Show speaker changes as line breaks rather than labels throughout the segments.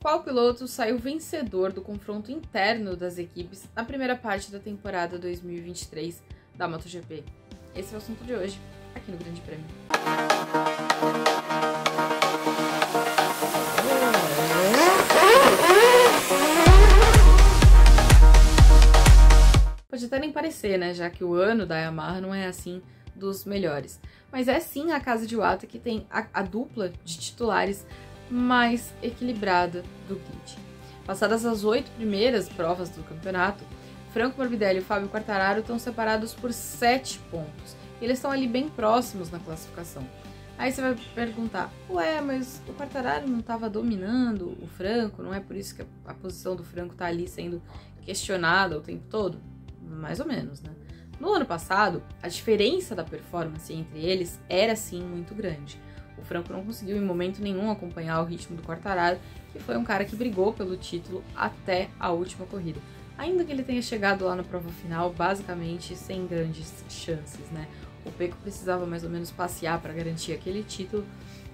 Qual piloto saiu vencedor do confronto interno das equipes na primeira parte da temporada 2023 da MotoGP? Esse é o assunto de hoje, aqui no Grande Prêmio. Pode até nem parecer, né? Já que o ano da Yamaha não é assim dos melhores. Mas é sim a casa de Iwata que tem a dupla de titulares mais equilibrada do grid. Passadas as 8 primeiras provas do campeonato, Franco Morbidelli e Fábio Quartararo estão separados por 7 pontos. E eles estão ali bem próximos na classificação. Aí você vai perguntar, ué, mas o Quartararo não estava dominando o Franco? Não é por isso que a posição do Franco está ali sendo questionada o tempo todo? Mais ou menos, né? No ano passado, a diferença da performance entre eles era sim muito grande. O Franco não conseguiu em momento nenhum acompanhar o ritmo do Quartararo, que foi um cara que brigou pelo título até a última corrida. Ainda que ele tenha chegado lá na prova final, basicamente sem grandes chances, né? O Pecco precisava mais ou menos passear para garantir aquele título.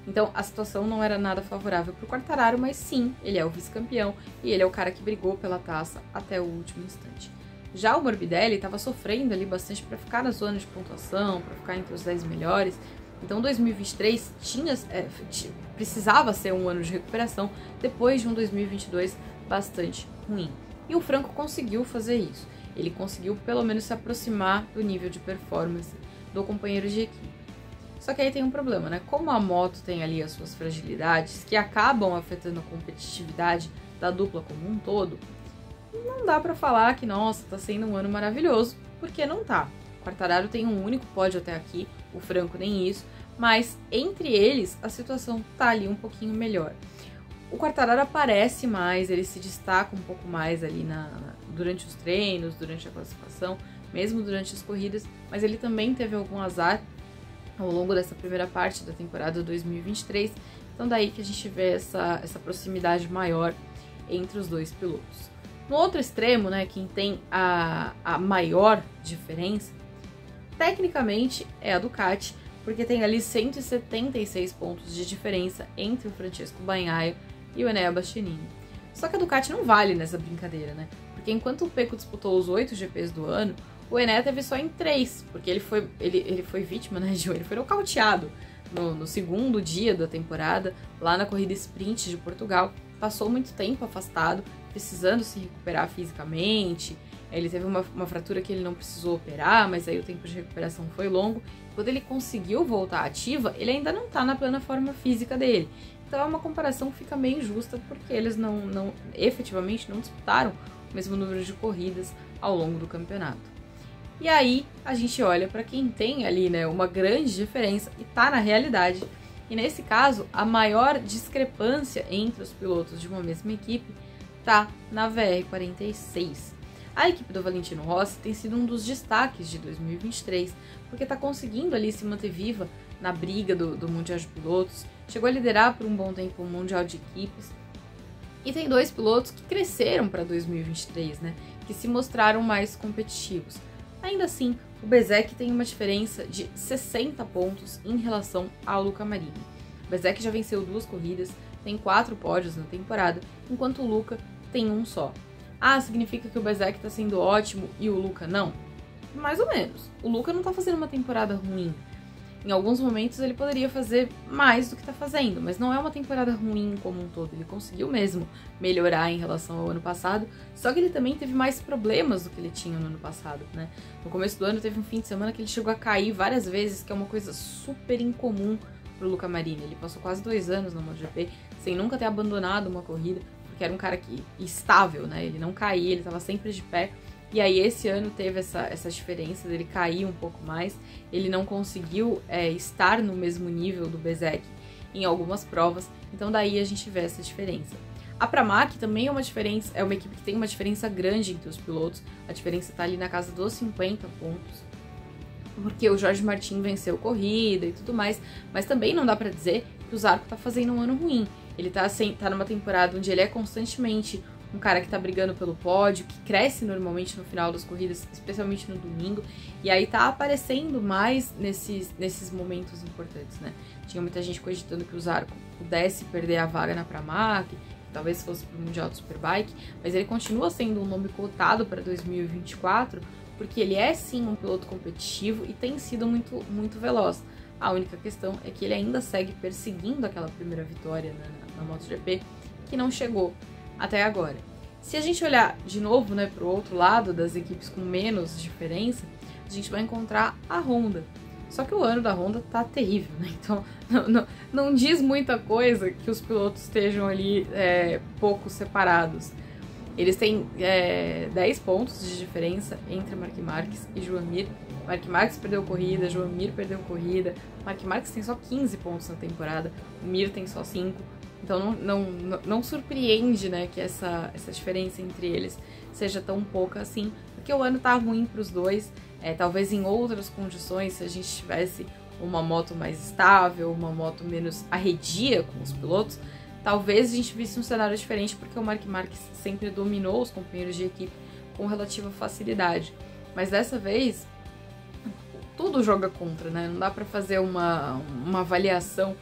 Então a situação não era nada favorável para o Quartararo, mas sim, ele é o vice-campeão e ele é o cara que brigou pela taça até o último instante. Já o Morbidelli estava sofrendo ali bastante para ficar na zona de pontuação, para ficar entre os 10 melhores. Então 2023 precisava ser um ano de recuperação depois de um 2022 bastante ruim. E o Franco conseguiu fazer isso. Ele conseguiu pelo menos se aproximar do nível de performance do companheiro de equipe. Só que aí tem um problema, né? Como a moto tem ali as suas fragilidades que acabam afetando a competitividade da dupla como um todo, não dá pra falar que, nossa, tá sendo um ano maravilhoso, porque não tá. O Quartararo tem um único pódio até aqui, o Franco nem isso, mas entre eles a situação tá ali um pouquinho melhor. O Quartararo aparece mais, ele se destaca um pouco mais ali durante os treinos, durante a classificação, mesmo durante as corridas, mas ele também teve algum azar ao longo dessa primeira parte da temporada 2023, então daí que a gente vê essa proximidade maior entre os dois pilotos. No outro extremo, né, quem tem a maior diferença, tecnicamente é a Ducati, porque tem ali 176 pontos de diferença entre o Francesco Bagnaia e o Enea Bastianini. Só que a Ducati não vale nessa brincadeira, né? Porque enquanto o Pecco disputou os 8 GPs do ano, o Enea teve só em 3, porque ele foi vítima, né, ele foi nocauteado no segundo dia da temporada, lá na corrida sprint de Portugal. Passou muito tempo afastado, precisando se recuperar fisicamente. Ele teve uma fratura que ele não precisou operar, mas aí o tempo de recuperação foi longo. Quando ele conseguiu voltar ativa, ele ainda não tá na plena forma física dele. Então é uma comparação que fica meio injusta, porque eles efetivamente não disputaram o mesmo número de corridas ao longo do campeonato. E aí a gente olha para quem tem ali, né, uma grande diferença e tá na realidade. E nesse caso, a maior discrepância entre os pilotos de uma mesma equipe tá na VR46. A equipe do Valentino Rossi tem sido um dos destaques de 2023, porque está conseguindo ali se manter viva na briga do Mundial de Pilotos, chegou a liderar por um bom tempo o Mundial de Equipes, e tem 2 pilotos que cresceram para 2023, né, que se mostraram mais competitivos. Ainda assim, o Bezzecchi tem uma diferença de 60 pontos em relação ao Luca Marini. O Bezzecchi já venceu 2 corridas, tem 4 pódios na temporada, enquanto o Luca tem um só. Ah, significa que o Bezzecchi tá sendo ótimo e o Luca não? Mais ou menos. O Luca não tá fazendo uma temporada ruim. Em alguns momentos ele poderia fazer mais do que tá fazendo, mas não é uma temporada ruim como um todo. Ele conseguiu mesmo melhorar em relação ao ano passado, só que ele também teve mais problemas do que ele tinha no ano passado, né? No começo do ano teve um fim de semana que ele chegou a cair várias vezes, que é uma coisa super incomum pro Luca Marini. Ele passou quase 2 anos na MotoGP sem nunca ter abandonado uma corrida, porque era um cara estável, né? Ele não caía, ele estava sempre de pé. E aí esse ano teve essa diferença dele cair um pouco mais. Ele não conseguiu estar no mesmo nível do Bezzecchi em algumas provas. Então daí a gente vê essa diferença. A Pramac também é uma equipe que tem uma diferença grande entre os pilotos. A diferença está ali na casa dos 50 pontos. Porque o Jorge Martin venceu corrida e tudo mais. Mas também não dá para dizer que o Zarco está fazendo um ano ruim. Ele tá numa temporada onde ele é constantemente um cara que tá brigando pelo pódio, que cresce normalmente no final das corridas, especialmente no domingo, e aí tá aparecendo mais nesses momentos importantes, né? Tinha muita gente cogitando que o Zarco pudesse perder a vaga na Pramac, talvez fosse para o Mundial de Superbike, mas ele continua sendo um nome cotado para 2024, porque ele é sim um piloto competitivo e tem sido muito veloz. A única questão é que ele ainda segue perseguindo aquela primeira vitória na MotoGP, que não chegou até agora. Se a gente olhar de novo, né, para o outro lado das equipes com menos diferença, a gente vai encontrar a Honda. Só que o ano da Honda tá terrível, né? Então não diz muita coisa que os pilotos estejam ali pouco separados. Eles têm 10 pontos de diferença entre Marc Marquez e Joan Mir. Marc Marquez perdeu corrida, Joan Mir perdeu corrida. Marc Marquez tem só 15 pontos na temporada, o Mir tem só 5. Então não surpreende, né, que essa diferença entre eles seja tão pouca assim, porque o ano tá ruim para os dois. Talvez em outras condições, se a gente tivesse uma moto mais estável, uma moto menos arredia com os pilotos, talvez a gente visse um cenário diferente, porque o Marc Marquez sempre dominou os companheiros de equipe com relativa facilidade. Mas dessa vez, tudo joga contra, né? Não dá para fazer uma avaliação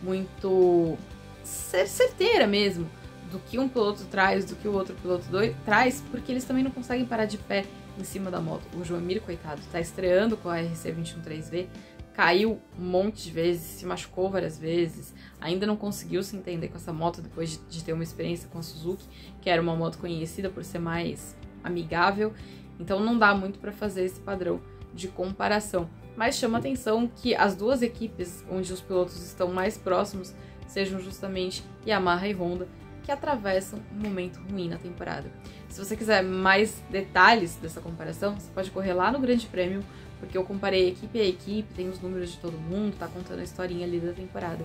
muito certeira mesmo do que um piloto traz, do que o outro piloto traz, porque eles também não conseguem parar de pé em cima da moto. O Joan Mir, coitado, tá estreando com a RC213V, caiu um monte de vezes, se machucou várias vezes, ainda não conseguiu se entender com essa moto depois de ter uma experiência com a Suzuki, que era uma moto conhecida por ser mais amigável, então não dá muito para fazer esse padrão de comparação. Mas chama atenção que as duas equipes onde os pilotos estão mais próximos sejam justamente Yamaha e Honda, que atravessam um momento ruim na temporada. Se você quiser mais detalhes dessa comparação, você pode correr lá no Grande Prêmio, porque eu comparei equipe a equipe, tem os números de todo mundo, tá contando a historinha ali da temporada.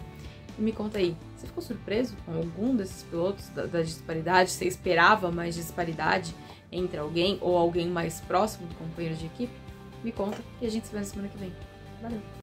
E me conta aí, você ficou surpreso com algum desses pilotos da disparidade? Você esperava mais disparidade entre alguém ou alguém mais próximo do companheiro de equipe? Me conta e a gente se vê na semana que vem. Valeu!